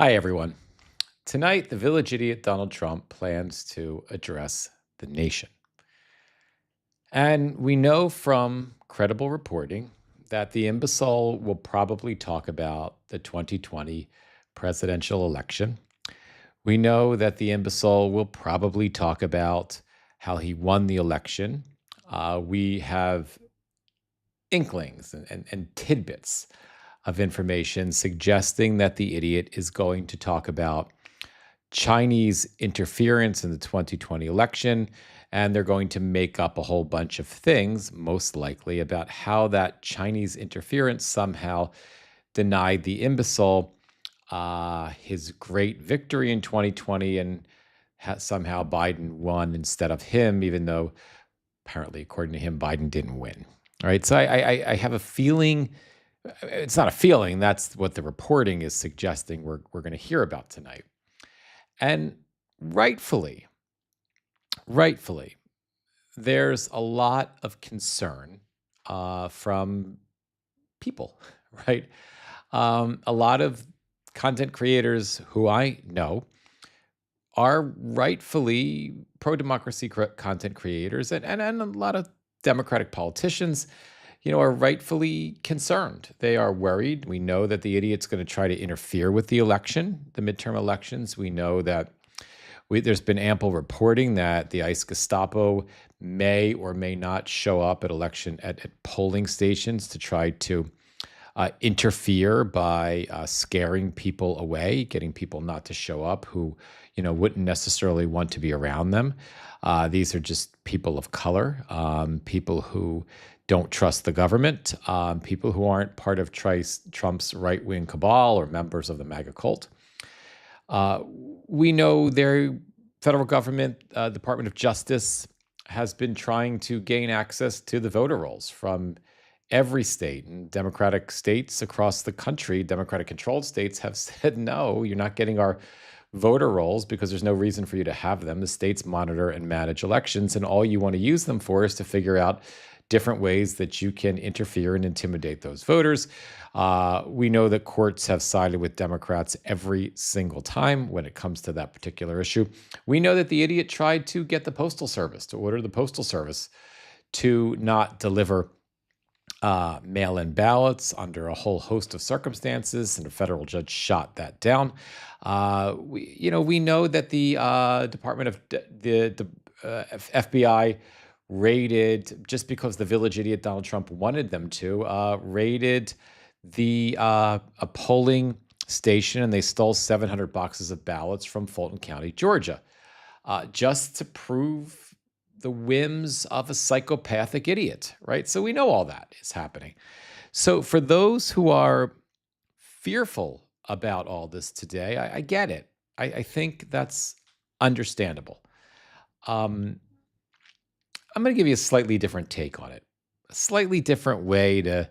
Hi, everyone. Tonight, the village idiot Donald Trump plans to address the nation. And we know from credible reporting that the imbecile will probably talk about the 2020 presidential election. We know that the imbecile will probably talk about how he won the election. We have inklings and tidbits of information suggesting that the idiot is going to talk about Chinese interference in the 2020 election, and they're going to make up a whole bunch of things, most likely, about how that Chinese interference somehow denied the imbecile his great victory in 2020, and somehow Biden won instead of him, even though apparently, according to him, Biden didn't win. All right, so I have a feeling. It's not a feeling. That's what the reporting is suggesting we're going to hear about tonight. And rightfully, there's a lot of concern from people, right? A lot of content creators who I know are rightfully pro-democracy content creators, and a lot of Democratic politicians, are rightfully concerned. They are worried. We know that the idiot's going to try to interfere with the election, the midterm elections. We know that there's been ample reporting that the ICE Gestapo may or may not show up at polling stations to try to interfere by scaring people away, getting people not to show up who, wouldn't necessarily want to be around them. These are just people of color, people who don't trust the government, people who aren't part of Trump's right-wing cabal or members of the MAGA cult. We know their federal government, Department of Justice, has been trying to gain access to the voter rolls from every state, and Democratic states across the country, Democratic-controlled states, have said, no, you're not getting our voter rolls because there's no reason for you to have them. The states monitor and manage elections, and all you want to use them for is to figure out different ways that you can interfere and intimidate those voters. We know that courts have sided with Democrats every single time when it comes to that particular issue. We know that the idiot tried to get the Postal Service, to order the Postal Service to not deliver mail-in ballots under a whole host of circumstances, and a federal judge shot that down. We know that the Department of the FBI raided, just because the village idiot Donald Trump wanted them to, raided a polling station, and they stole 700 boxes of ballots from Fulton County, Georgia, just to prove the whims of a psychopathic idiot, right? So we know all that is happening. So for those who are fearful about all this today, I get it. I think that's understandable. I'm going to give you a slightly different take on it, a slightly different way to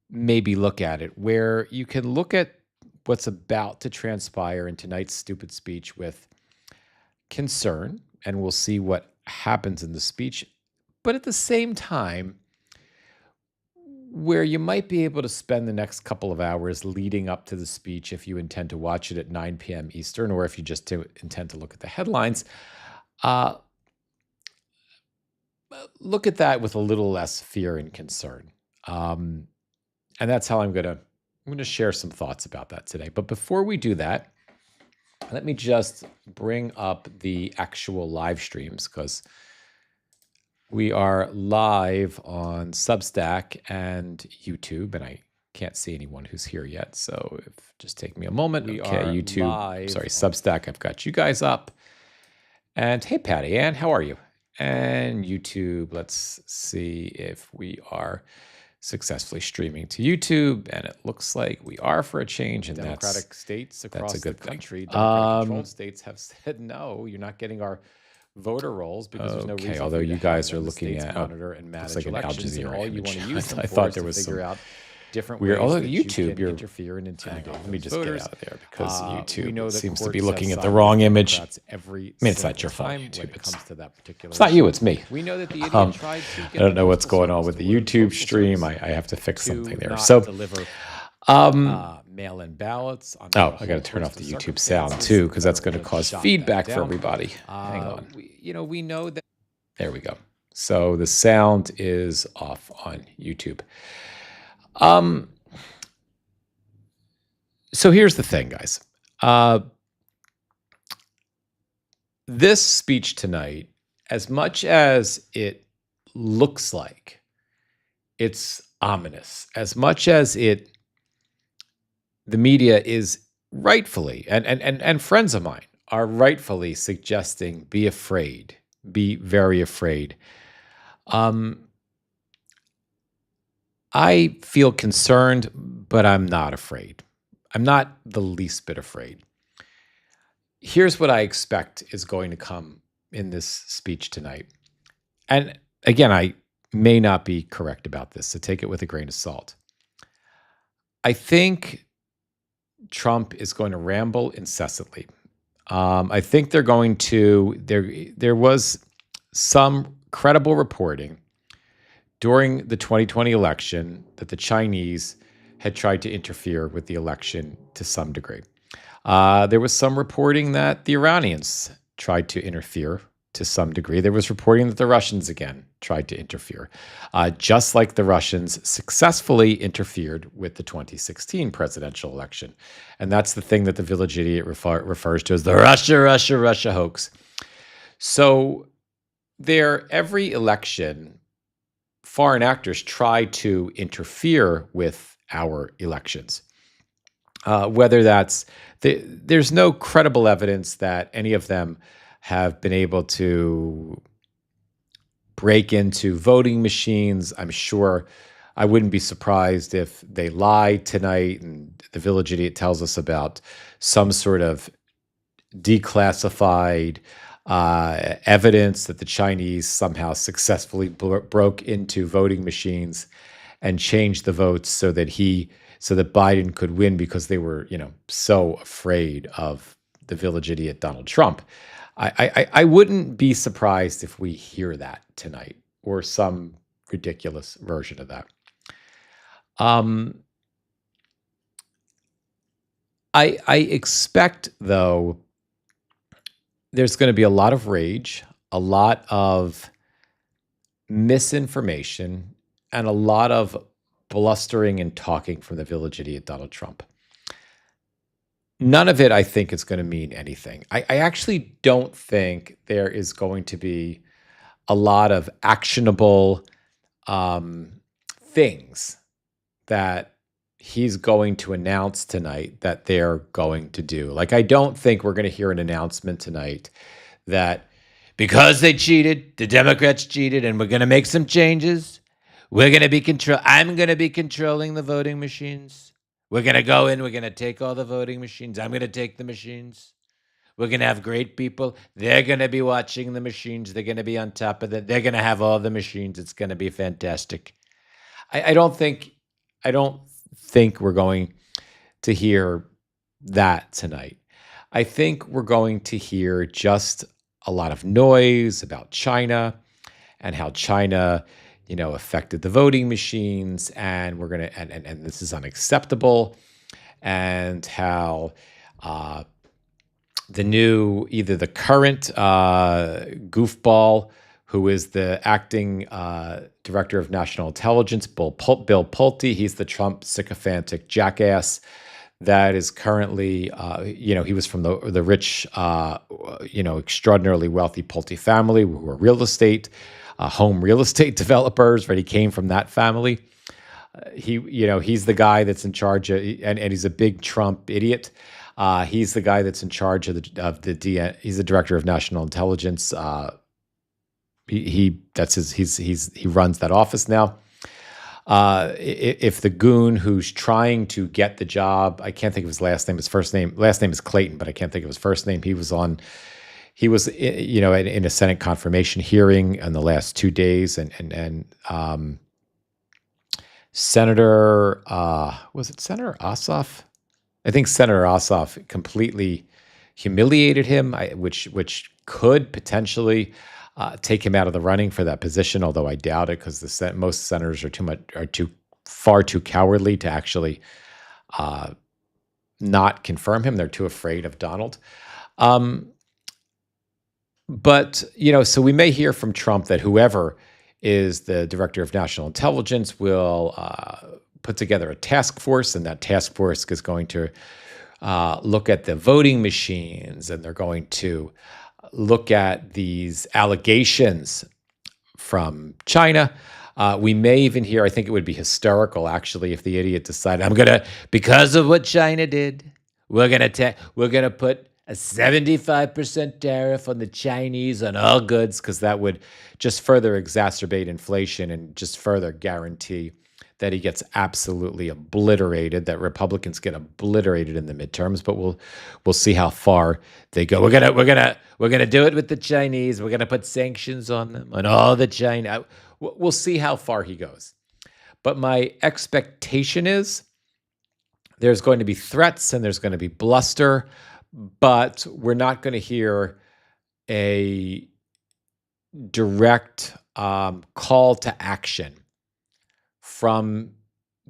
maybe look at it, where you can look at what's about to transpire in tonight's stupid speech with concern, and we'll see what happens in the speech, but at the same time, where you might be able to spend the next couple of hours leading up to the speech, if you intend to watch it at 9 p.m. Eastern, or if you just intend to look at the headlines, look at that with a little less fear and concern. And that's how I'm going to share some thoughts about that today. But before we do that, let me just bring up the actual live streams, because we are live on Substack and YouTube, and I can't see anyone who's here yet. So just take me a moment. Okay, YouTube, Substack, I've got you guys up. And hey, Patty Ann, how are you? And YouTube, let's see if we are successfully streaming to YouTube, and it looks like we are for a change. And Democratic states across the country, Democratic-controlled states, have said, no, you're not getting our voter rolls because there's no reason. Okay, although you guys are looking at monitor and manage like elections, and all you want to use them for is to figure out different ways that YouTube, you're interfere and intimidate. Let me just voters. Get out of there, because YouTube seems to be looking at the wrong image. I mean, it's not your fault, YouTube. It's not you, it's me. We know that the idiot tried to I don't know what's going on with the YouTube stream. I have to fix something there. So Mail-in ballots. Oh, I got to turn off the YouTube sound too, because that's going to cause feedback for everybody. Hang on. We know that. There we go. So the sound is off on YouTube. So here's the thing, guys. This speech tonight, as much as it looks like it's ominous, as much as the media is rightfully, and friends of mine are rightfully suggesting, be afraid, be very afraid. I feel concerned, but I'm not afraid. I'm not the least bit afraid. Here's what I expect is going to come in this speech tonight. And again, I may not be correct about this, so take it with a grain of salt. I think Trump is going to ramble incessantly. I think they're going to, there was some credible reporting during the 2020 election that the Chinese had tried to interfere with the election to some degree. There was some reporting that the Iranians tried to interfere to some degree. There was reporting that the Russians, again, tried to interfere, just like the Russians successfully interfered with the 2016 presidential election. And that's the thing that the Village Idiot refers to as the Russia hoax. So every election, foreign actors try to interfere with our elections. Whether that's, there's no credible evidence that any of them have been able to break into voting machines. I'm sure I wouldn't be surprised if they lied tonight and the Village Idiot tells us about some sort of declassified evidence that the Chinese somehow successfully broke into voting machines and changed the votes so that Biden could win because they were, so afraid of the Village Idiot Donald Trump. I wouldn't be surprised if we hear that tonight or some ridiculous version of that. I expect, though, there's going to be a lot of rage, a lot of misinformation, and a lot of blustering and talking from the Village Idiot Donald Trump. None of it, I think, is going to mean anything. I actually don't think there is going to be a lot of actionable things that he's going to announce tonight that they're going to do. Like, I don't think we're going to hear an announcement tonight that because they cheated, the Democrats cheated, and we're going to make some changes. I'm going to be controlling the voting machines. We're going to go in. We're going to take all the voting machines. I'm going to take the machines. We're going to have great people. They're going to be watching the machines. They're going to be on top of it. They're going to have all the machines. It's going to be fantastic. I don't think we're going to hear that tonight. I think we're going to hear just a lot of noise about China and how China, affected the voting machines, and we're gonna and this is unacceptable, and how the current goofball who is the acting director of national intelligence, Bill Pulte, he's the Trump sycophantic jackass that is currently, he was from the rich, extraordinarily wealthy Pulte family who are home real estate developers, right? He came from that family. He's the guy that's in charge of, and he's a big Trump idiot. He's the guy that's in charge he's the director of national intelligence. He runs that office now. If the goon who's trying to get the job, I can't think of his last name. His last name is Clayton, but I can't think of his first name. He was in a Senate confirmation hearing in the last 2 days, and Senator, was it Senator Ossoff? I think Senator Ossoff completely humiliated him, which could potentially take him out of the running for that position, although I doubt it because most senators are far too cowardly to actually uh, not confirm him. They're too afraid of Donald. Um, but, so we may hear from Trump that whoever is the director of national intelligence will put together a task force, and that task force is going to look at the voting machines, and they're going to look at these allegations from China. We may even hear, I think it would be hysterical actually if the idiot decided, because of what China did, we're gonna put a 75% tariff on the Chinese on all goods, because that would just further exacerbate inflation and just further guarantee that he gets absolutely obliterated, that Republicans get obliterated in the midterms. But we'll see how far they go. We're gonna do it with the Chinese. We're gonna put sanctions on them, on all the China. We'll see how far he goes. But my expectation is there's going to be threats and there's going to be bluster, but we're not going to hear a direct call to action from.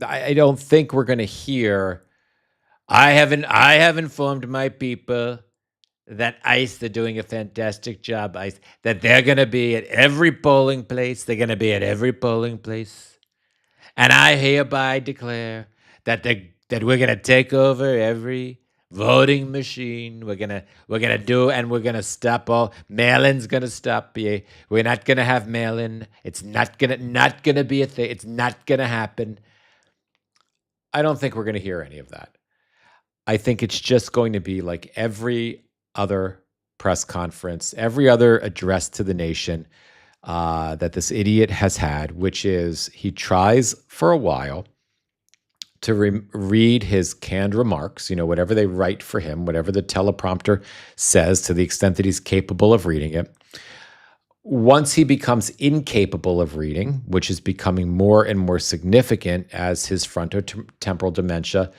I don't think we're going to hear. I have informed my people that ICE, they're doing a fantastic job. ICE, that they're going to be at every polling place. They're going to be at every polling place, and I hereby declare that we're going to take over every voting machine. We're gonna do, and we're gonna stop all mail-in's. Gonna stop. We're not gonna have mail-in. It's not gonna be a thing. It's not gonna happen. I don't think we're gonna hear any of that. I think it's just going to be like every other press conference, every other address to the nation that this idiot has had, which is he tries for a while to read his canned remarks, whatever they write for him, whatever the teleprompter says, to the extent that he's capable of reading it. Once he becomes incapable of reading, which is becoming more and more significant as his frontotemporal dementia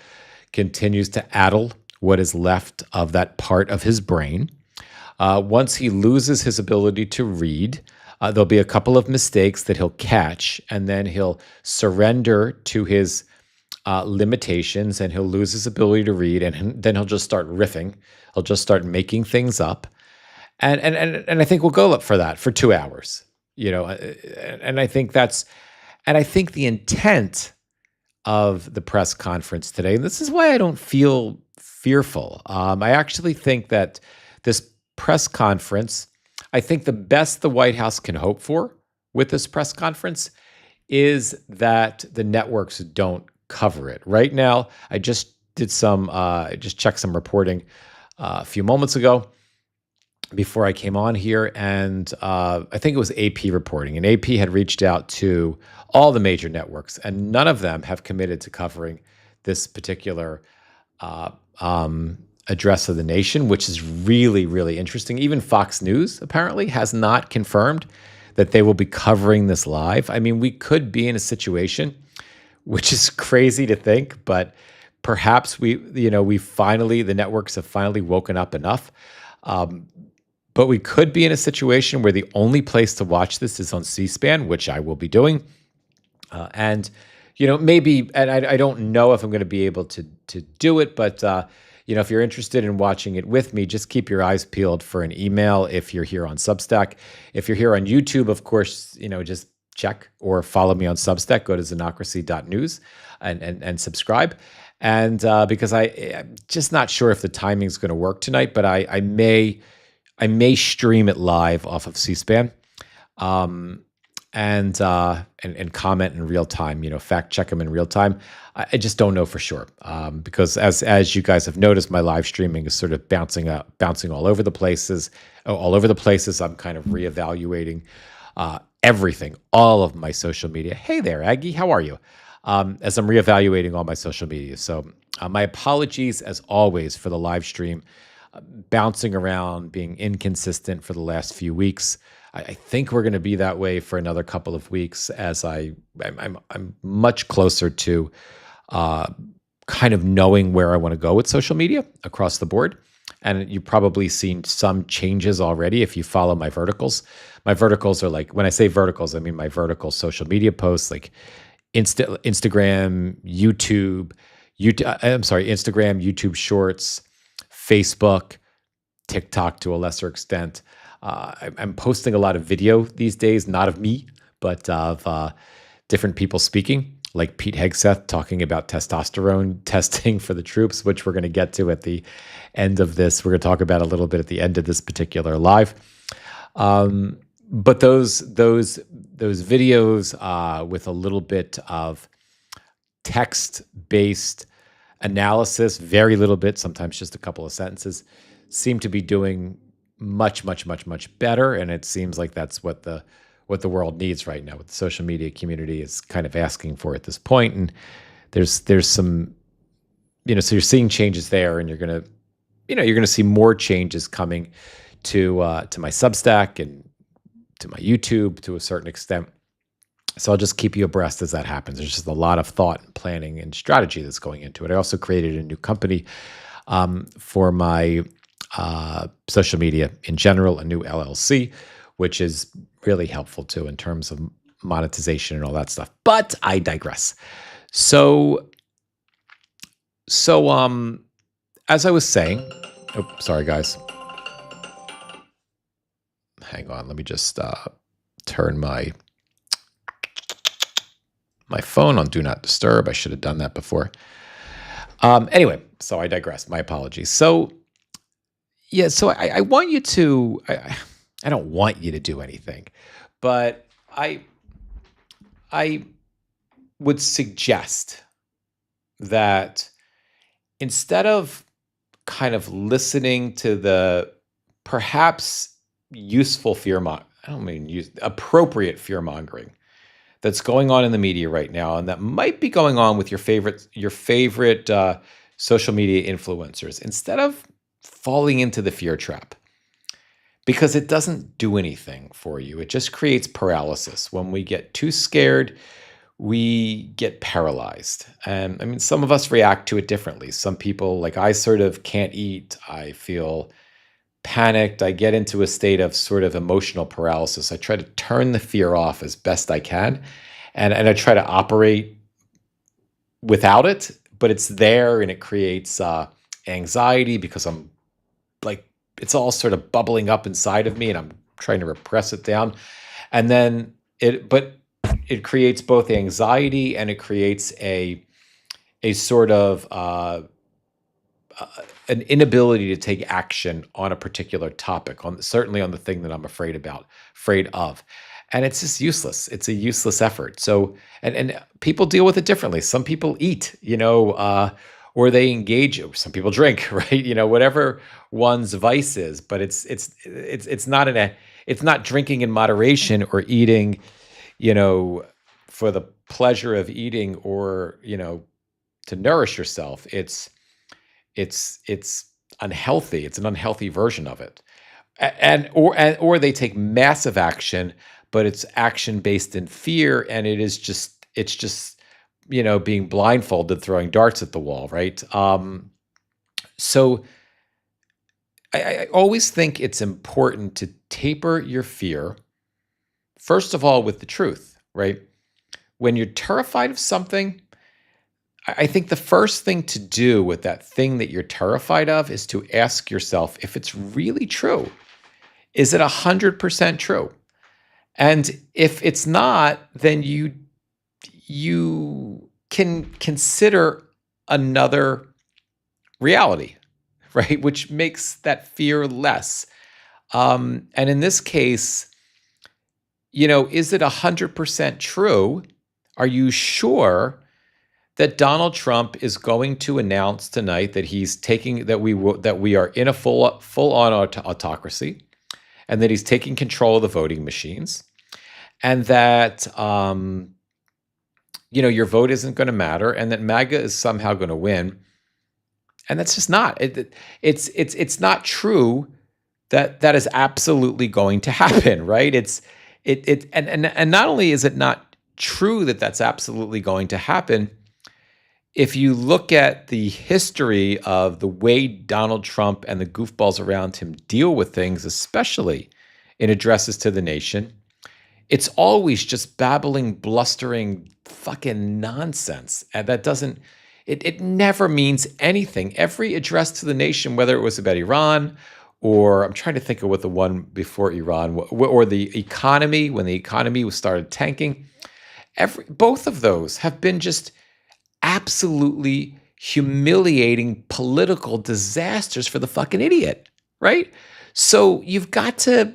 continues to addle what is left of that part of his brain. Once he loses his ability to read, there'll be a couple of mistakes that he'll catch, and then he'll surrender to his limitations, and he'll lose his ability to read, and then he'll just start riffing. He'll just start making things up, and I think we'll go up for that for 2 hours, and I think I think the intent of the press conference today, and this is why I don't feel fearful. I actually think that this press conference, I think the best the White House can hope for with this press conference is that the networks don't cover it. Right now, I just did just checked some reporting a few moments ago before I came on here, and I think it was AP reporting, and AP had reached out to all the major networks, and none of them have committed to covering this particular address of the nation, which is really, really interesting. Even Fox News apparently has not confirmed that they will be covering this live. I mean, we could be in a situation, which is crazy to think, but perhaps the networks have finally woken up enough. But we could be in a situation where the only place to watch this is on C-SPAN, which I will be doing. And maybe, and I don't know if I'm going to be able to do it, but if you're interested in watching it with me, just keep your eyes peeled for an email if you're here on Substack. If you're here on YouTube, of course, just check or follow me on Substack. Go to xenocracy.news and subscribe. And because I'm just not sure if the timing is going to work tonight, but I may stream it live off of C-SPAN. And comment in real time, fact check them in real time. I just don't know for sure, because as you guys have noticed, my live streaming is sort of bouncing all over the places. I'm kind of reevaluating everything, all of my social media. Hey there, Aggie, how are you? As I'm reevaluating all my social media. So my apologies as always for the live stream bouncing around, being inconsistent for the last few weeks. I think we're going to be that way for another couple of weeks, as I'm much closer to kind of knowing where I want to go with social media across the board. And you've probably seen some changes already if you follow my verticals. My verticals are like, when I say verticals, I mean my vertical social media posts, like Instagram, YouTube, I'm sorry, Instagram, YouTube Shorts, Facebook, TikTok to a lesser extent. I'm posting a lot of video these days, not of me, but of different people speaking, like Pete Hegseth talking about testosterone testing for the troops, which we're going to get to at the end of this. We're going to talk about a little bit at the end of this particular live. But those videos with a little bit of text-based analysis, very little bit, sometimes just a couple of sentences, seem to be doing much, much, much, much better. And it seems like that's what the world needs right now. What the social media community is kind of asking for at this point. And there's some, so you're seeing changes there, and you're gonna see more changes coming to my Substack and to my YouTube to a certain extent. So I'll just keep you abreast as that happens. There's just a lot of thought and planning and strategy that's going into it. I also created a new company for my social media in general, a new LLC, which is really helpful too in terms of monetization and all that stuff. But I digress. So as I was saying, sorry guys. Hang on, let me just turn my phone on Do Not Disturb. I should have done that before. Anyway, so I digress. My apologies. So, yeah, so I want you to, I don't want you to do anything, but I would suggest that instead of kind of listening to the perhaps useful appropriate fear mongering that's going on in the media right now, and that might be going on with your favorite social media influencers, instead of falling into the fear trap, because it doesn't do anything for you. It just creates paralysis. When we get too scared, we get paralyzed. And I mean, some of us react to it differently. Some people, like I, sort of can't eat. I feel panicked. I get into a state of sort of emotional paralysis. I try to turn the fear off as best I can. And I try to operate without it, but it's there, and it creates anxiety, because I'm like, it's all sort of bubbling up inside of me, and I'm trying to repress it down. And then it creates both anxiety, and it creates a sort of an inability to take action on a particular topic, certainly on the thing that I'm afraid of. And it's just useless. It's a useless effort. So, and people deal with it differently. Some people eat, or they engage. Some people drink, right? Whatever one's vice is. But it's not drinking in moderation, or eating, for the pleasure of eating, or to nourish yourself. It's unhealthy. It's an unhealthy version of it. Or they take massive action, but it's action based in fear, and it's just being blindfolded, throwing darts at the wall, right? So I always think it's important to taper your fear, first of all, with the truth, right? When you're terrified of something, I think the first thing to do with that thing that you're terrified of is to ask yourself if it's really true. Is it 100% true? And if it's not, then you can consider another reality, right? Which makes that fear less. And in this case, is it 100% true? Are you sure that Donald Trump is going to announce tonight that we are in a full-on autocracy, and that he's taking control of the voting machines, and that your vote isn't going to matter, and that MAGA is somehow going to win? And that's just not. It's not true that is absolutely going to happen, right? And not only is it not true that that's absolutely going to happen, if you look at the history of the way Donald Trump and the goofballs around him deal with things, especially in addresses to the nation, it's always just babbling, blustering, fucking nonsense. And It never means anything. Every address to the nation, whether it was about Iran, or I'm trying to think of what the one before Iran, or the economy, when the economy was started tanking, both of those have been just absolutely humiliating political disasters for the fucking idiot, right? So you've got to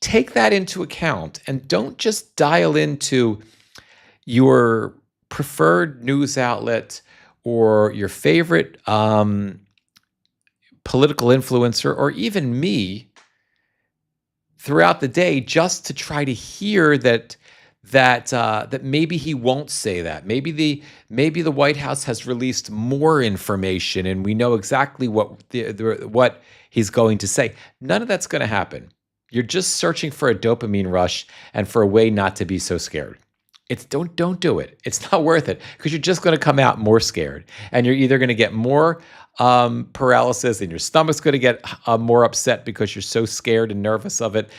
take that into account and don't just dial into your preferred news outlet or your favorite political influencer or even me throughout the day just to try to hear that maybe he won't say that. Maybe the White House has released more information and we know exactly what he's going to say. None of that's going to happen. You're just searching for a dopamine rush and for a way not to be so scared. Don't do it. It's not worth it because you're just going to come out more scared, and you're either going to get more paralysis, and your stomach's going to get more upset because you're so scared and nervous of it,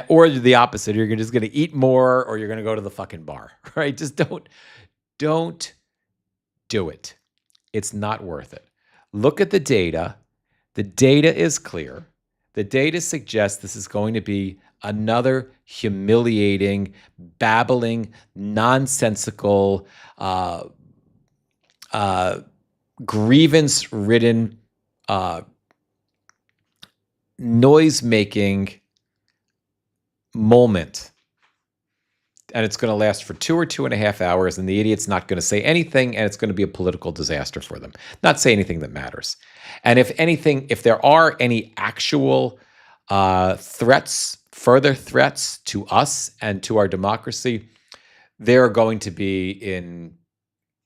or the opposite. You're just going to eat more, or you're going to go to the fucking bar. Right? Just don't do it. It's not worth it. Look at the data. The data is clear. The data suggests this is going to be another humiliating, babbling, nonsensical, grievance-ridden, noise-making moment. And it's going to last for 2 or 2.5 hours, and the idiot's not going to say anything, and it's going to be a political disaster for them. Not say anything that matters. And if anything, if there are any actual threats, further threats to us and to our democracy, they're going to be in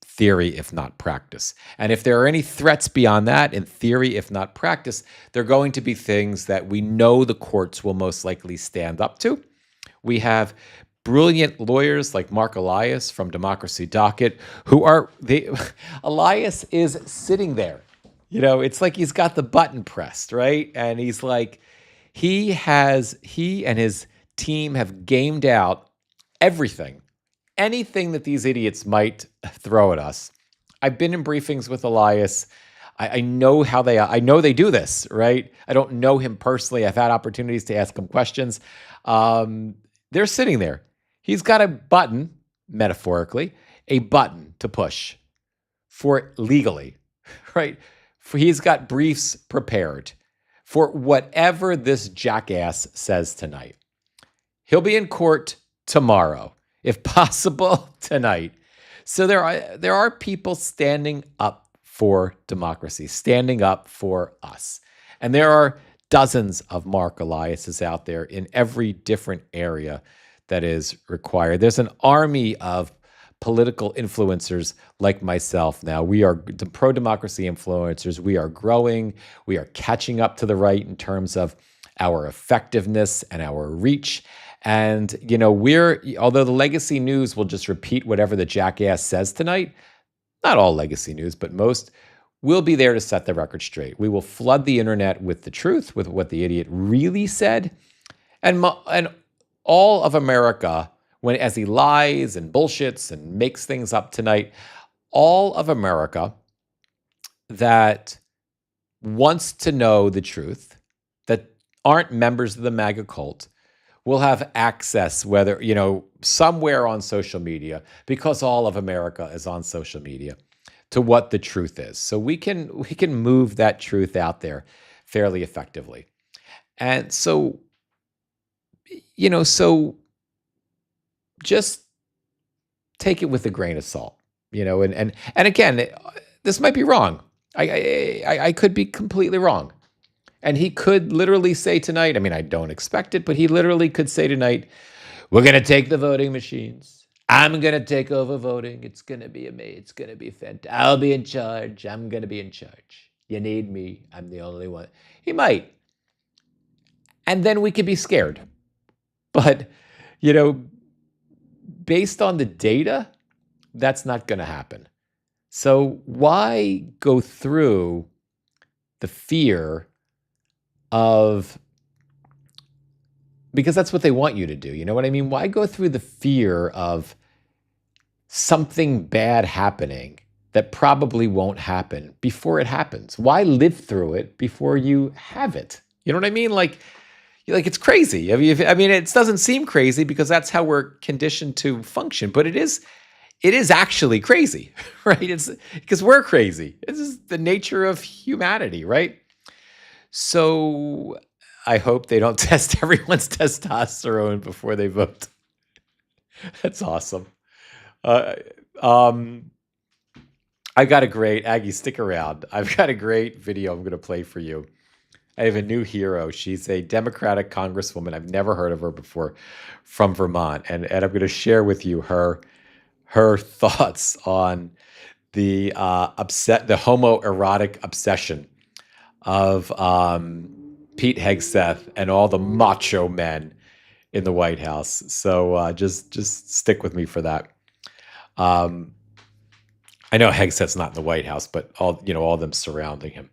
theory, if not practice. And if there are any threats beyond that, in theory, if not practice, they're going to be things that we know the courts will most likely stand up to. We have brilliant lawyers like Mark Elias from Democracy Docket, Elias is sitting there. You know, it's like he's got the button pressed, right? And he's like, he and his team have gamed out everything, anything that these idiots might throw at us. I've been in briefings with Elias. I know how I know they do this, right? I don't know him personally. I've had opportunities to ask him questions. They're sitting there. He's got a button, metaphorically, a button to push for legally, right? He's got briefs prepared for whatever this jackass says tonight. He'll be in court tomorrow, if possible, tonight. So there are people standing up for democracy, standing up for us. And there are dozens of Mark Eliases out there in every different area that is required. There's an army of political influencers like myself now. We are the pro-democracy influencers. We are growing. We are catching up to the right in terms of our effectiveness and our reach. And, you know, although the legacy news will just repeat whatever the jackass says tonight, not all legacy news, but most, we'll be there to set the record straight. We will flood the internet with the truth, with what the idiot really said. And all of America, as he lies and bullshits and makes things up tonight, all of America that wants to know the truth, that aren't members of the MAGA cult, will have access, whether, you know, somewhere on social media, because all of America is on social media, to what the truth is. So we can move that truth out there fairly effectively. And so, you know, just take it with a grain of salt, you know, and again, this might be wrong. I could be completely wrong. And he could literally say tonight, I mean, I don't expect it, but he literally could say tonight, we're going to take the voting machines. I'm going to take over voting. It's going to be amazing. It's going to be fantastic. I'll be in charge. I'm going to be in charge. You need me. I'm the only one. He might. And then we could be scared. But, you know, based on the data, that's not going to happen. So why go through the fear because that's what they want you to do. You know what I mean? Why go through the fear of something bad happening that probably won't happen before it happens. Why live through it before you have it? You know what I mean? Like it's crazy. I mean, it doesn't seem crazy because that's how we're conditioned to function, but it is actually crazy, right? It's because we're crazy. This is the nature of humanity, right? So I hope they don't test everyone's testosterone before they vote. That's awesome. Uh, um, I got a great Aggie. Stick around. I've got a great video I'm going to play for you. I have a new hero. She's a Democratic congresswoman. I've never heard of her before, from Vermont, and I'm going to share with you her thoughts on the the homoerotic obsession of Pete Hegseth and all the macho men in the White House. So just stick with me for that. Um, I know Hegseth's not in the White House, but all of them surrounding him.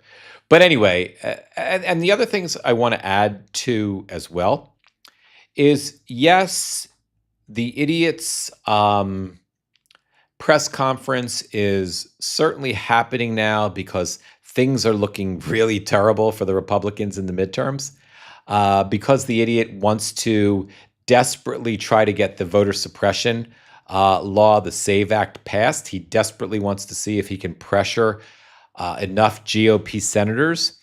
But anyway, and the other things I want to add to as well is, yes, the idiots press conference is certainly happening now because things are looking really terrible for the Republicans in the midterms. Because the idiot wants to desperately try to get the voter suppression law, the SAVE Act, passed. He desperately wants to see if he can pressure enough GOP senators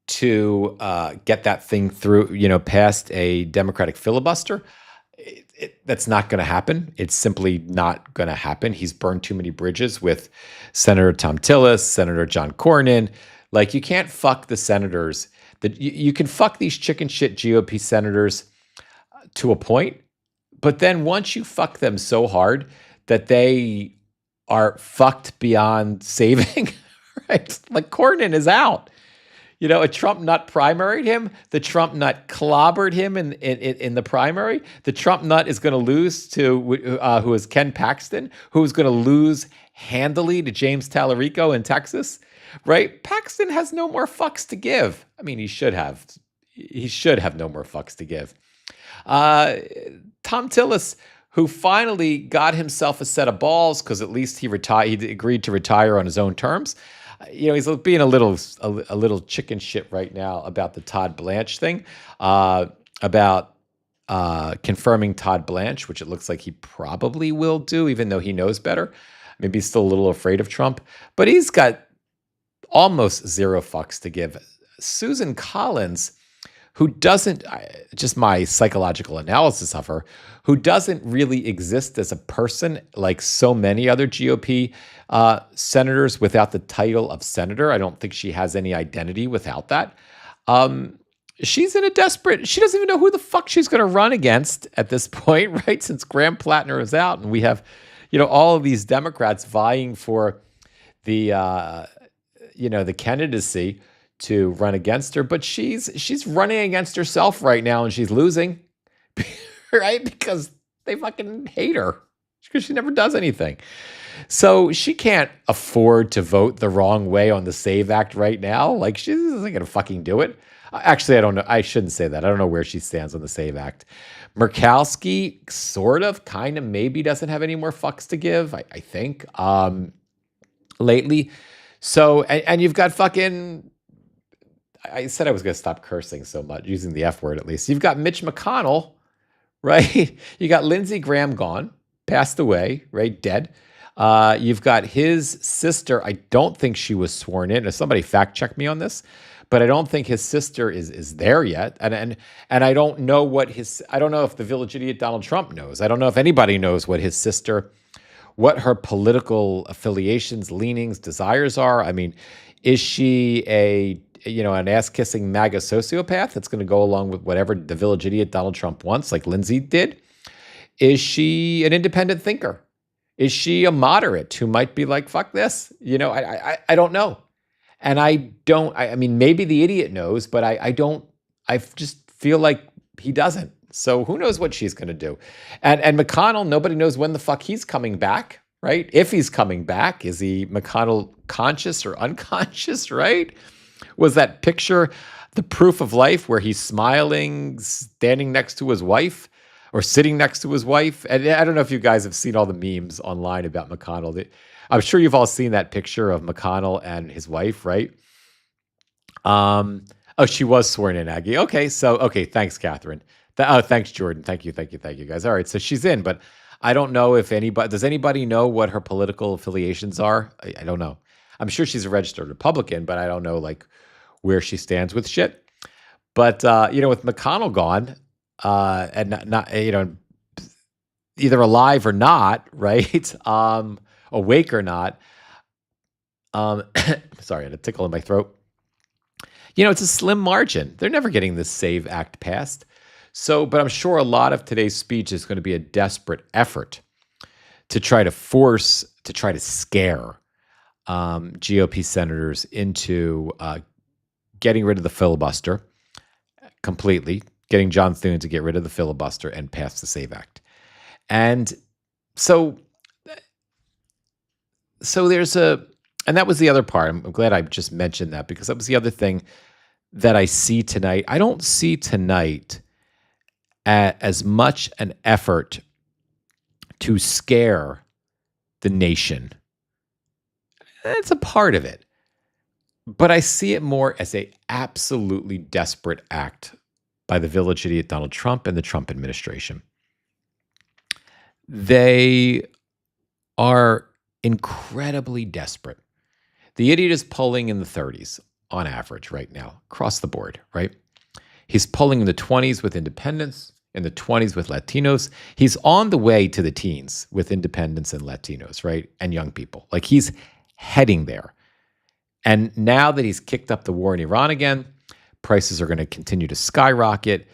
to get that thing through, past a Democratic filibuster. That's not going to happen. It's simply not going to happen. He's burned too many bridges with Senator Tom Tillis, Senator John Cornyn. Like, you can't fuck the senators. You can fuck these chicken shit GOP senators to a point, but then once you fuck them so hard that they are fucked beyond saving, right? Like, Cornyn is out. A Trump nut primaried him. The Trump nut clobbered him in the primary. The Trump nut is going to lose to who is Ken Paxton, who's going to lose handily to James Tallarico in Texas, right? Paxton has no more fucks to give. I mean, he should have. He should have no more fucks to give. Tom Tillis, who finally got himself a set of balls because at least he agreed to retire on his own terms. He's being a little chicken shit right now about the Todd Blanche thing, about confirming Todd Blanche, which it looks like he probably will do, even though he knows better. Maybe he's still a little afraid of Trump, but he's got almost zero fucks to give. Susan Collins, who doesn't, just my psychological analysis of her, who doesn't really exist as a person like so many other GOP senators without the title of senator. I don't think she has any identity without that. She's in she doesn't even know who the fuck she's going to run against at this point, right? Since Graham Platner is out and we have, all of these Democrats vying for the candidacy to run against her, but she's running against herself right now and she's losing, right? Because they fucking hate her because she never does anything. So she can't afford to vote the wrong way on the SAVE Act right now. Like, she isn't going to fucking do it. Actually, I don't know. I shouldn't say that. I don't know where she stands on the SAVE Act. Murkowski sort of, kind of, maybe doesn't have any more fucks to give, I think, lately. So, and you've got fucking, I said I was going to stop cursing so much, using the F word at least. You've got Mitch McConnell, right? You got Lindsey Graham gone, passed away, right? Dead. You've got his sister. I don't think she was sworn in. Somebody fact check me on this, but I don't think his sister is there yet. And I don't know I don't know if the village idiot Donald Trump knows. I don't know if anybody knows what his sister, what her political affiliations, leanings, desires are. I mean, is she an ass-kissing MAGA sociopath that's going to go along with whatever the village idiot Donald Trump wants, like Lindsey did? Is she an independent thinker? Is she a moderate who might be like, fuck this? I don't know. And I mean, maybe the idiot knows, but I just feel like he doesn't. So who knows what she's going to do? And McConnell, nobody knows when the fuck he's coming back, right? If he's coming back, is he McConnell conscious or unconscious, right? Was that picture the proof of life where he's smiling, standing next to his wife or sitting next to his wife? And I don't know if you guys have seen all the memes online about McConnell. I'm sure you've all seen that picture of McConnell and his wife, right? Oh, she was sworn in, Aggie. Okay, thanks, Catherine. Thanks, Jordan. Thank you, guys. All right, so she's in, but I don't know if anybody does. Anybody know what her political affiliations are? I don't know. I'm sure she's a registered Republican, but I don't know like where she stands with shit. But with McConnell gone, and not either alive or not, right? Awake or not. Sorry, I had a tickle in my throat. It's a slim margin. They're never getting this SAVE Act passed. But I'm sure a lot of today's speech is going to be a desperate effort to try to scare GOP senators into getting rid of the filibuster completely, getting John Thune to get rid of the filibuster and pass the SAVE Act. And so and that was the other part. I'm glad I just mentioned that because that was the other thing that I see tonight. I don't see tonight as much an effort to scare the nation. It's a part of it. But I see it more as a absolutely desperate act by the village idiot Donald Trump and the Trump administration. They are incredibly desperate. The idiot is polling in the 30s on average right now, across the board, right? He's polling in the 20s with independents, in the 20s with Latinos. He's on the way to the teens with independents and Latinos, right? And young people. Like he's heading there. And now that he's kicked up the war in Iran again, prices are going to continue to skyrocket.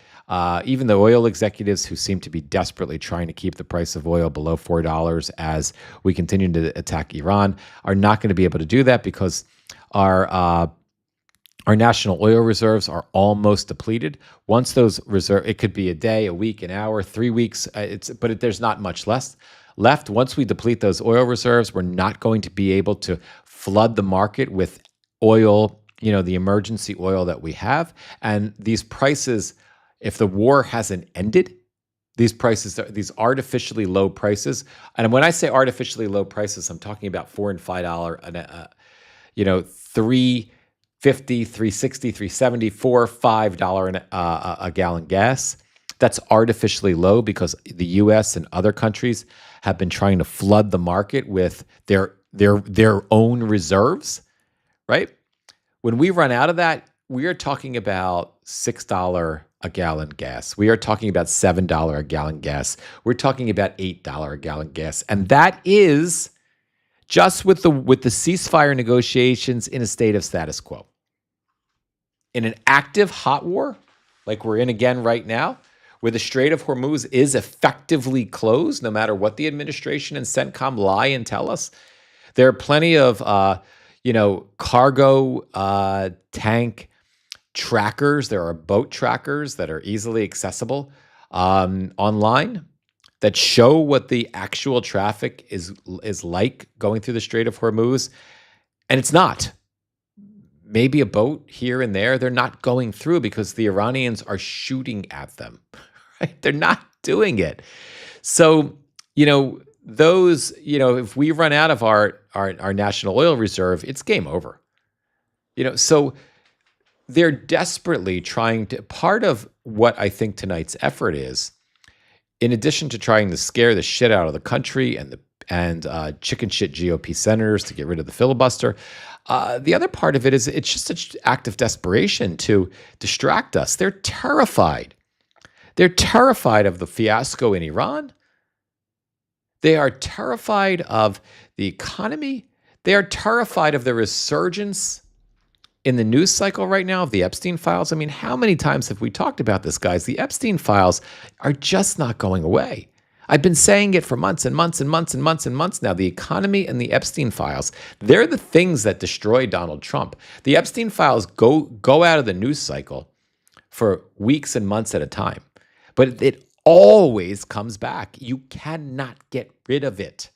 Even the oil executives who seem to be desperately trying to keep the price of oil below $4 as we continue to attack Iran are not going to be able to do that because our national oil reserves are almost depleted. Once those reserves, it could be a day, a week, an hour, 3 weeks, there's not much left. Once we deplete those oil reserves, we're not going to be able to flood the market with oil, the emergency oil that we have. And these prices, if the war hasn't ended, these artificially low prices, and when I say artificially low prices, I'm talking about $4 and $5, $3.50, $3.60, $3.70, $4, $5 a gallon gas. That's artificially low because the U.S. and other countries have been trying to flood the market with their own reserves, right? When we run out of that, we are talking about $6 a gallon gas. We are talking about $7 a gallon gas. We're talking about $8 a gallon gas, and that is just with the ceasefire negotiations in a state of status quo. In an active hot war, like we're in again right now, where the Strait of Hormuz is effectively closed, no matter what the administration and CENTCOM lie and tell us, there are plenty of cargo tank trackers. There are boat trackers that are easily accessible online that show what the actual traffic is like going through the Strait of Hormuz. And it's not. Maybe a boat here and there. They're not going through because the Iranians are shooting at them. Right? They're not doing it. So, if we run out of our national oil reserve, it's game over. So they're desperately trying to, part of what I think tonight's effort is, in addition to trying to scare the shit out of the country and chicken shit GOP senators to get rid of the filibuster, the other part of it is it's just an act of desperation to distract us. They're terrified. They're terrified of the fiasco in Iran. They are terrified of the economy. They are terrified of the resurgence in the news cycle right now of the Epstein files. I mean, how many times have we talked about this, guys? The Epstein files are just not going away. I've been saying it for months and months and months and months and months now. The economy and the Epstein files, they're the things that destroy Donald Trump. The Epstein files go out of the news cycle for weeks and months at a time. But it always comes back. You cannot get rid of it.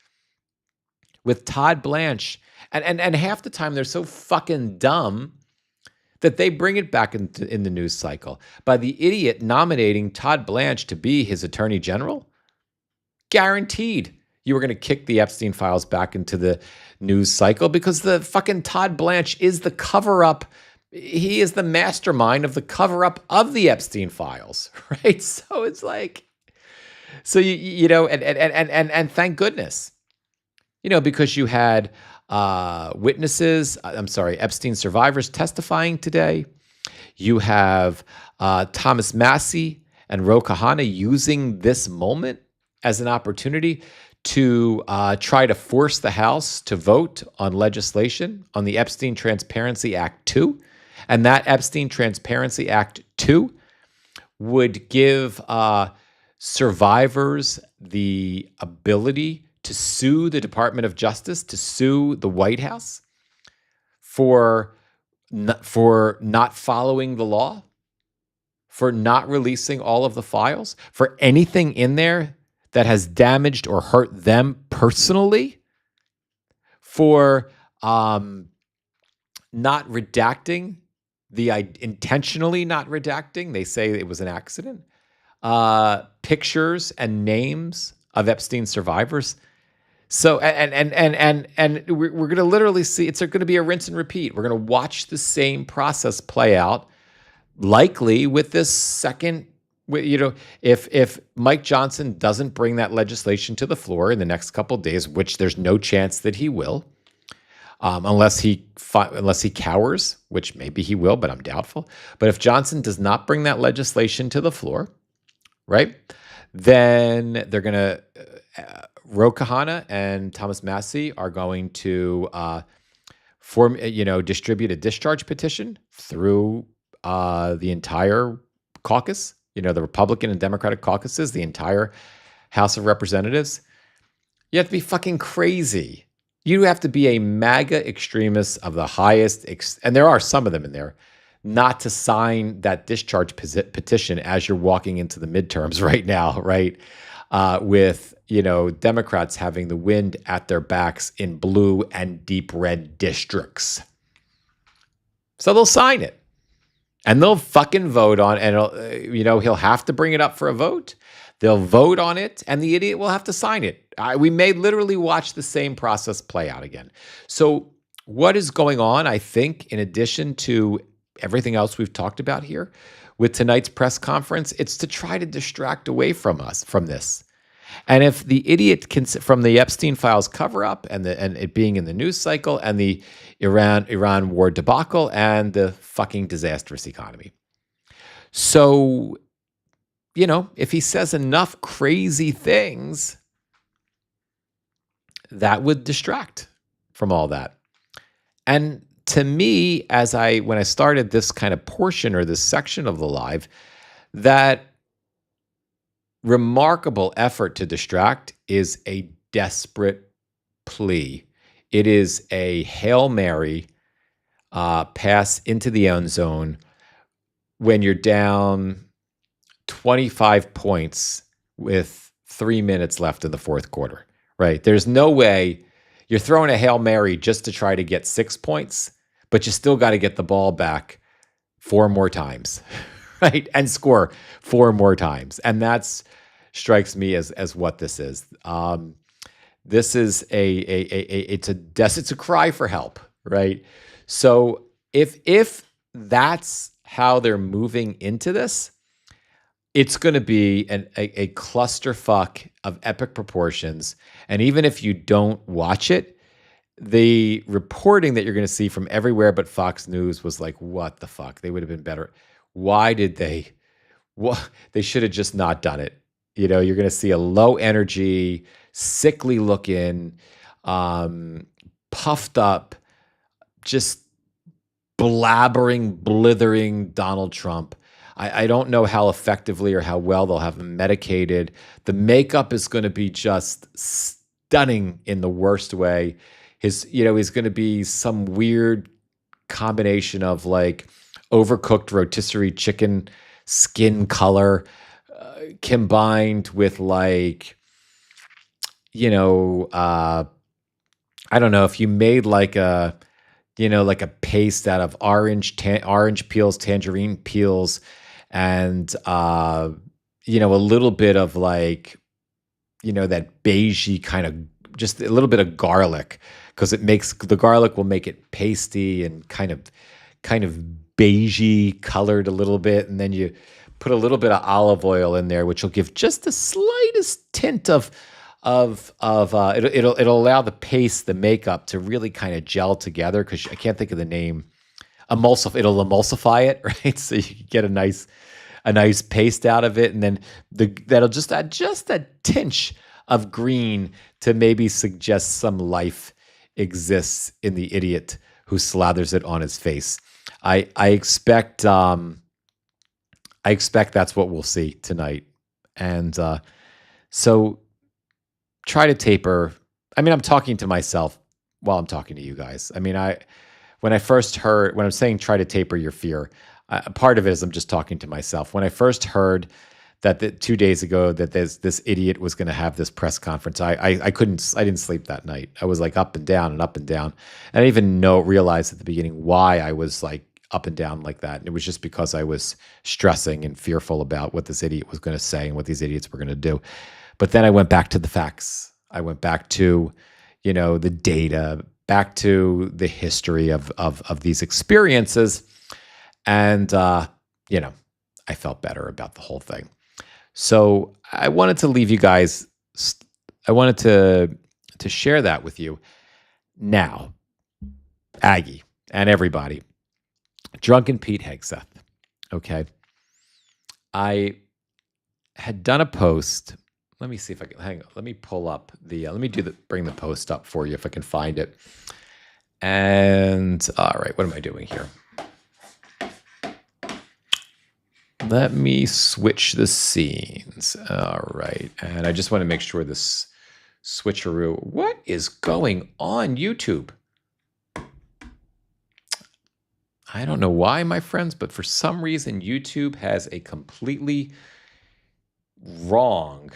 With Todd Blanche, and half the time they're so fucking dumb that they bring it back in the news cycle by the idiot nominating Todd Blanche to be his attorney general. Guaranteed. You were going to kick the Epstein files back into the news cycle because the fucking Todd Blanche is the cover up. He is the mastermind of the cover up of the Epstein files, right? So it's like, so and thank goodness, because you had witnesses. I'm sorry, Epstein survivors testifying today. You have Thomas Massie and Ro Khanna using this moment as an opportunity to try to force the House to vote on legislation on the Epstein Transparency Act 2. And that Epstein Transparency Act 2 would give survivors the ability to sue the Department of Justice, to sue the White House for not following the law, for not releasing all of the files, for anything in there that has damaged or hurt them personally, for not redacting, intentionally not redacting. They say it was an accident. Pictures and names of Epstein survivors. So and we're going to literally see, it's going to be a rinse and repeat. We're going to watch the same process play out, likely with this second. If Mike Johnson doesn't bring that legislation to the floor in the next couple of days, which there's no chance that he will, unless he cowers, which maybe he will, but I'm doubtful. But if Johnson does not bring that legislation to the floor, right, then they're going to Ro Khanna and Thomas Massie are going to distribute a discharge petition through the entire caucus, the Republican and Democratic caucuses, the entire House of Representatives. You have to be fucking crazy. You have to be a MAGA extremist of the highest, and there are some of them in there, not to sign that discharge petition as you're walking into the midterms right now, right? With, Democrats having the wind at their backs in blue and deep red districts. So they'll sign it. And they'll fucking vote on it, and he'll have to bring it up for a vote. They'll vote on it, and the idiot will have to sign it. We may literally watch the same process play out again. So what is going on, I think, in addition to everything else we've talked about here with tonight's press conference, it's to try to distract away from this. And if the idiot from the Epstein files cover up and it being in the news cycle and the Iran war debacle and the fucking disastrous economy. So, if he says enough crazy things, that would distract from all that. And to me, when I started this kind of portion or this section of the live, that remarkable effort to distract is a desperate plea. It is a Hail Mary pass into the end zone when you're down 25 points with 3 minutes left in the fourth quarter, right? There's no way you're throwing a Hail Mary just to try to get 6 points, but you still got to get the ball back 4 more times, right? And score 4 more times. And that's strikes me as what this is. This is it's a cry for help, right? So if that's how they're moving into this, it's going to be a clusterfuck of epic proportions. And even if you don't watch it, the reporting that you're going to see from everywhere but Fox News was like, what the fuck? They would have been better. Why did they? They should have just not done it. You're going to see a low energy, sickly looking, puffed up, just blabbering, blithering Donald Trump. I don't know how effectively or how well they'll have him medicated. The makeup is going to be just stunning in the worst way. He's going to be some weird combination of like overcooked rotisserie chicken skin color combined with like, I don't know, if you made like a paste out of orange peels, tangerine peels, and a little bit of like that beigey kind of, just a little bit of garlic, because the garlic will make it pasty and kind of beigey colored a little bit, and then you put a little bit of olive oil in there, which will give just the slightest tint of it'll allow the makeup to really kind of gel together, because I can't think of the name. It'll emulsify it, right? So you can get a nice paste out of it, and then that'll just add just a tinge of green to maybe suggest some life exists in the idiot who slathers it on his face. I expect that's what we'll see tonight, and so try to taper. I mean, I'm talking to myself while I'm talking to you guys. I mean, when I'm saying try to taper your fear, part of it is I'm just talking to myself. When I first heard that 2 days ago that this idiot was going to have this press conference, I didn't sleep that night. I was like up and down and up and down. And I didn't even realize at the beginning why I was like up and down like that. And it was just because I was stressing and fearful about what this idiot was going to say and what these idiots were going to do. But then I went back to the facts. I went back to, the data, back to the history of these experiences, and I felt better about the whole thing. So I wanted to leave you guys. I wanted to share that with you now, Aggie and everybody. Drunken Pete Hegseth. Okay, I had done a post. Let me see if I can hang on. Let me pull up bring the post up for you if I can find it. And all right, what am I doing here? Let me switch the scenes. All right. And I just want to make sure this switcheroo. What is going on, YouTube? I don't know why, my friends, but for some reason, YouTube has a completely wrong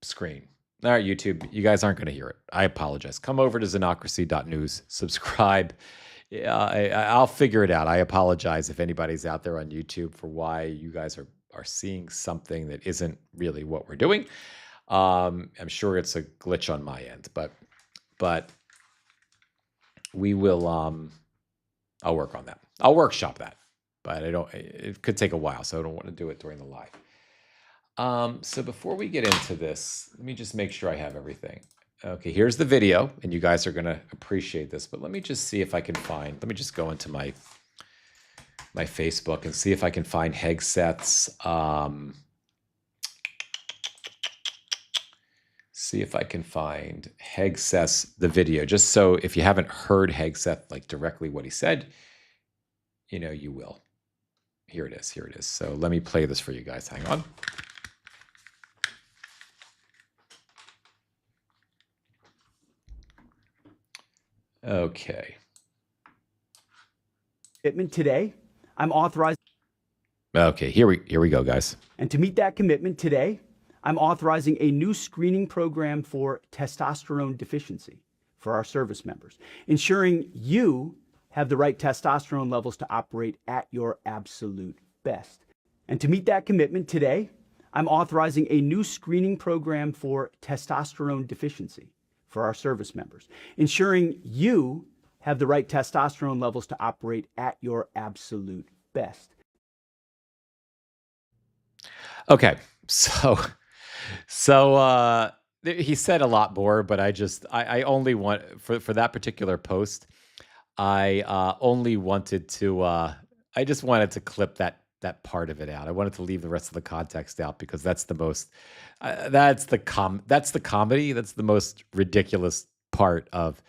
screen. All right, YouTube, you guys aren't going to hear it. I apologize. Come over to xenocracy.news, subscribe. I'll figure it out. I apologize if anybody's out there on YouTube for why you guys are seeing something that isn't really what we're doing. I'm sure it's a glitch on my end, but we will. I'll work on that. I'll workshop that, but it could take a while, so I don't want to do it during the live. So before we get into this, let me just make sure I have everything. Okay, here's the video, and you guys are going to appreciate this, but let me just see if I can let me just go into my Facebook and see if I can find Hegseth's, the video, just so if you haven't heard Hegseth, like directly what he said, you will. Here it is. So let me play this for you guys. Hang on. Okay. Commitment today, I'm authorizing. Okay, here we go, guys. And to meet that commitment today, I'm authorizing a new screening program for testosterone deficiency for our service members, ensuring you have the right testosterone levels to operate at your absolute best. And to meet that commitment today, I'm authorizing a new screening program for testosterone deficiency for our service members, ensuring you have the right testosterone levels to operate at your absolute best. Okay, so he said a lot more, but I only want for that particular post, I only wanted to I just wanted to clip that part of it out. I wanted to leave the rest of the context out because that's the most that's the comedy. That's the most ridiculous part of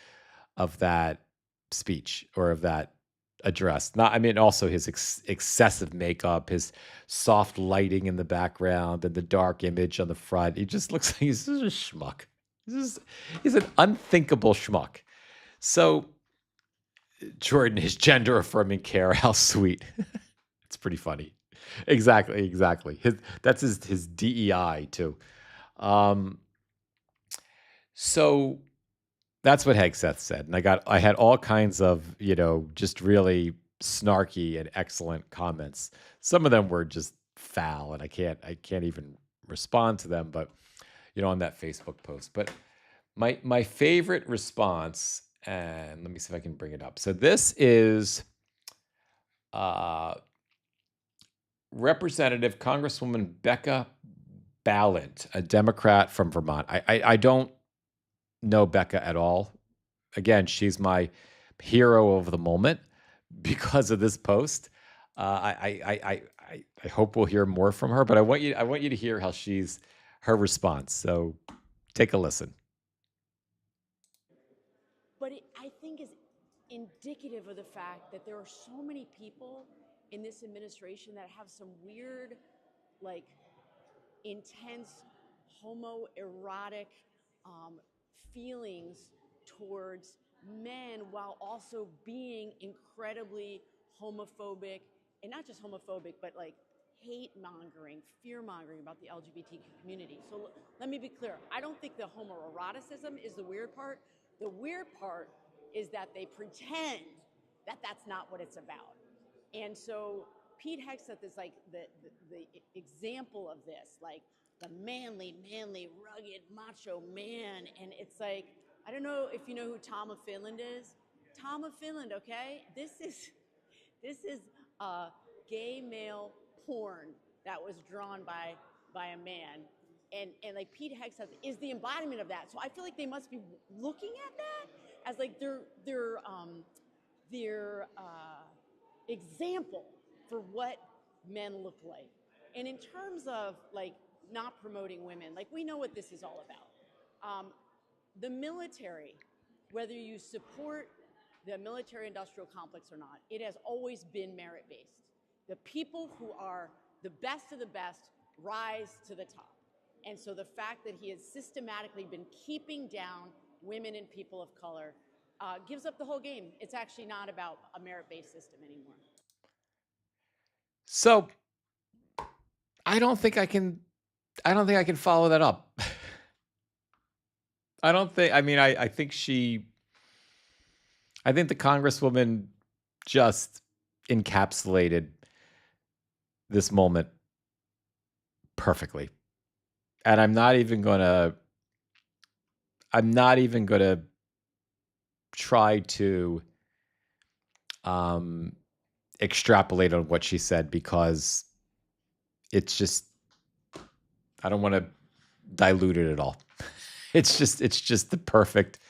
that speech or of that address. Also his excessive makeup, his soft lighting in the background, and the dark image on the front. He just looks like he's just a schmuck. He's an unthinkable schmuck. So Jordan, his gender affirming care, how sweet. It's pretty funny. Exactly. That's his DEI too. So that's what Hegseth said, and I had all kinds of just really snarky and excellent comments. Some of them were just foul, and I can't even respond to them. But on that Facebook post. But my favorite response, and let me see if I can bring it up. So this is uh, Representative Congresswoman Becca Ballant, a Democrat from Vermont. I don't know Becca at all. Again, she's my hero of the moment because of this post. I hope we'll hear more from her, but I want you to hear how her response. So take a listen. But I think is indicative of the fact that there are so many people in this administration that have some weird, like, intense homoerotic feelings towards men while also being incredibly homophobic, and not just homophobic, but like hate mongering, fear mongering about the LGBTQ community. So let me be clear. I don't think the homoeroticism is the weird part. The weird part is that they pretend that that's not what it's about. And so Pete Hegseth is like the example of this, like the manly, rugged, macho man. And it's like, I don't know if you know who Tom of Finland is. Tom of Finland, okay? This is gay male porn that was drawn by a man. And like Pete Hegseth is the embodiment of that. So I feel like they must be looking at that as like their example for what men look like. And in terms of like not promoting women, like we know what this is all about. The military, whether you support the military industrial complex or not, it has always been merit based. The people who are the best of the best rise to the top. And so the fact that he has systematically been keeping down women and people of color gives up the whole game. It's actually not about a merit-based system anymore. So I don't think I can follow that up. I think the Congresswoman just encapsulated this moment perfectly. And I'm not even going to try to extrapolate on what she said, because it's just, I don't want to dilute it at all. It's just the perfect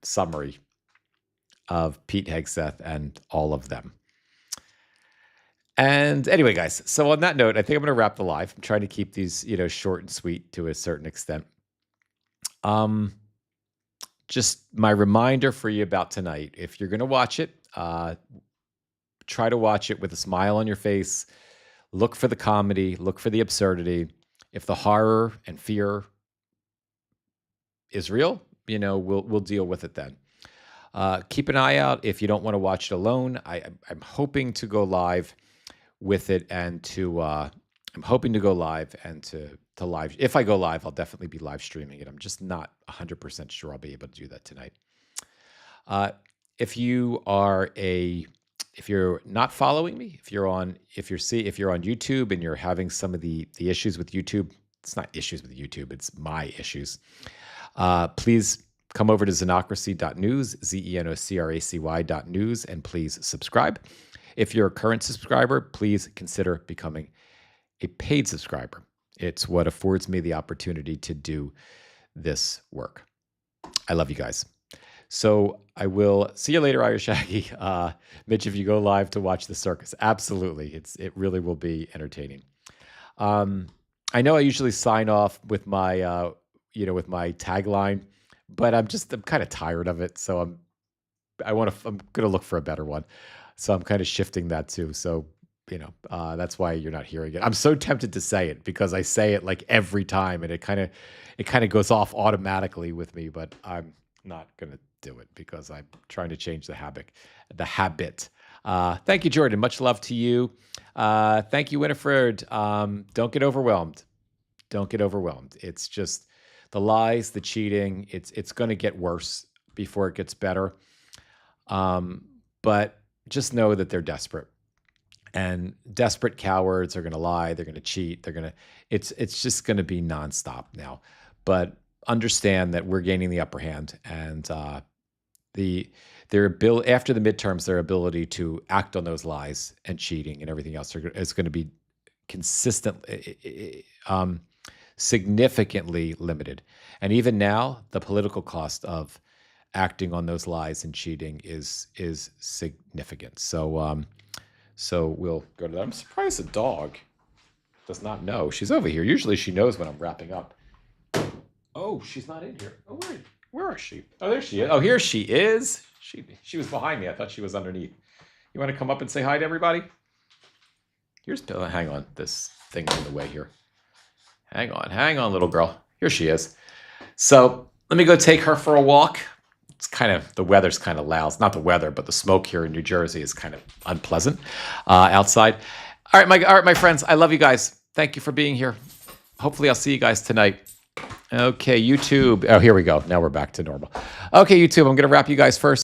summary of Pete Hegseth and all of them. And anyway, guys, so on that note, I think I'm going to wrap the live. I'm trying to keep these, short and sweet to a certain extent. Just my reminder for you about tonight: if you're going to watch it, try to watch it with a smile on your face. Look for the comedy, look for the absurdity. If the horror and fear is real, we'll deal with it then. Keep an eye out if you don't want to watch it alone. I'm hoping to go live with it, and to live. If I go live, I'll definitely be live streaming it. I'm just not 100% sure I'll be able to do that tonight. If you're not following me, if you're on YouTube and you're having some of the issues with YouTube, it's not issues with YouTube, it's my issues. Please come over to xenocracy.news, ZENOCRACY.news, and please subscribe. If you're a current subscriber, please consider becoming a paid subscriber. It's what affords me the opportunity to do this work. I love you guys. So I will see you later, Irish Shaggy. Mitch, if you go live to watch the circus, absolutely. It really will be entertaining. I know I usually sign off with my, with my tagline, but I'm kind of tired of it. So I'm going to look for a better one. So I'm kind of shifting that too. So, that's why you're not hearing it. I'm so tempted to say it because I say it like every time, and it kind of goes off automatically with me, but I'm not going to do it because I'm trying to change the habit. Thank you, Jordan. Much love to you. Thank you, Winifred. Don't get overwhelmed. It's just the lies, the cheating. It's going to get worse before it gets better. But just know that they're desperate. And desperate cowards are going to lie. They're going to cheat. It's just going to be nonstop now. But understand that we're gaining the upper hand, and their ability after the midterms, their ability to act on those lies and cheating and everything else is going to be consistently, significantly limited. And even now, the political cost of acting on those lies and cheating is significant. So we'll go to that. I'm surprised the dog does not know. She's over here. Usually she knows when I'm wrapping up. Oh, she's not in here. Oh, where is she? Oh, there she is. Oh, here she is. She was behind me. I thought she was underneath. You want to come up and say hi to everybody? Hang on. This thing's in the way here. Hang on, little girl. Here she is. So let me go take her for a walk. The weather's kind of loud. It's not the weather, but the smoke here in New Jersey is kind of unpleasant outside. All right, my friends. I love you guys. Thank you for being here. Hopefully I'll see you guys tonight. Okay, YouTube. Oh, here we go. Now we're back to normal. Okay, YouTube. I'm going to wrap you guys first.